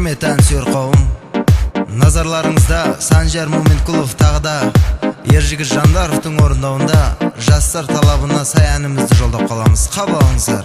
Құрмет әнсүйер қауым, назарларыңызда Санжар Моминқұлов тағы да Ержігіт Жандаровтың орындауында жастар талабына сай әнімізді жолдап қаламыз. Қабыл алыңыздар.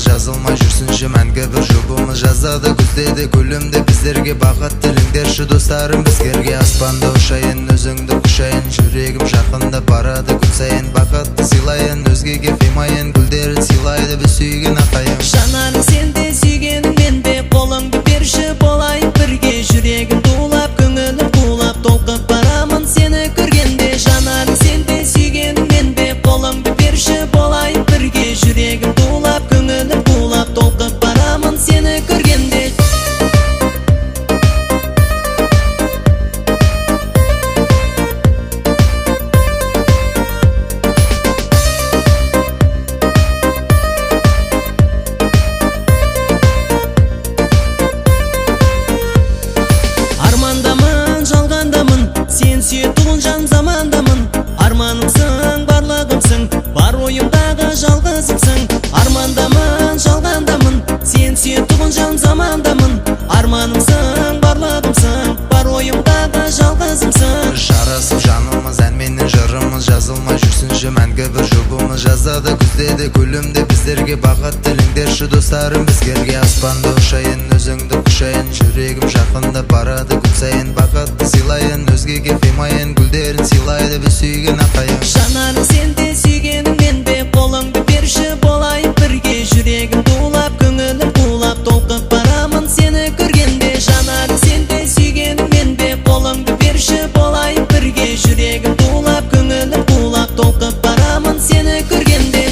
Жазылмай жүрсінші мәңгі бір жұбымыз жазады күздеді гүлімді біздерге бақыт тіліңдерші достарым бізгерге аспанда ұшайын өзіңді құшайын жүрегім жақында барады күн сайын бақытты сыйлайын өзгеге қимайын гүлдерін сыйлайды біз сүйген ақайым жанарың сенде сүйгенің менде қолыңды берші болайық бірге жүрегім тулап көңілім тулап толқып барамын сені көргенде жанарың сенде сүйгенің менде қолыңды берші болайық бірге жүрегім тулап көңілім тулап толқып барамын сені көргенде армандамын жалғандамын сен сүйетін жан замандамын арманымсың барлығымсың бар ойымдағы жалғызымсың армандамын жалғандамын сен сүйетін жан замандамын арманымсың барлығымсың бар ойымдағы жалғызымсың жарасып жанымыз әнменен жырымыз жазылмай жүрсінші мәңгі бір жұбымыз жазады күздеді гүлімді біздерге бақыт тіліңдерші достарым бізгерге аспанда ұшайын өзіңді құшайын жүрегім жақында барады күн сайын бақытты сыйлайын өзгеге қимайын гүлдерін сыйлайды біз сүйген ақайым жанарың сенде сүйгенің менде қолыңды берші болайық бірге жүрегім тулап көңілім тулап толқып барамын сені көргенде жанарың сенде сүйгенің менде қолыңды берші болайық бірге жүрегім тулап көңілім тулап толқып барамын сені көргенде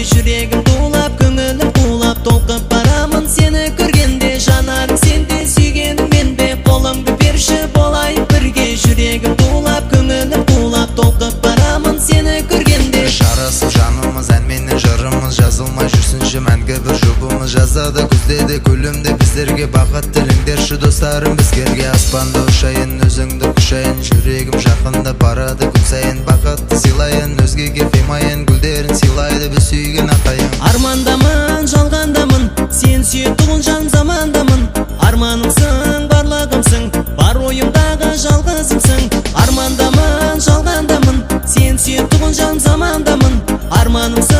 жүрегім тулап көңілім тулап толқып барамын сені көргенде жанарың сенде сүйгенің менде қолыңды берші болайық бірге жүрегім тулап көңілім тулап толқып барамын сені көргенде жарасып жанымыз әнменен жырымыз жазылмай жүрсінші мәңгі бір жұбымыз жазады күздеді гүлімді біздерге бақыт тіліңдерші достарым бізгерге аспанда ұшайын өзіңді құшайын жүрегім жақында барады күн сайын бақытты сыйлайын өзгеге қимайын гүлдерін сыйлайды біз сүйген ақайым армандамын жалғандамын сен сүйетін жан замандамын арманымсың барлығымсың бар ойымдағы жалғызымсың армандамын жалғандамын сен сүйетін жан замандамын арманымсың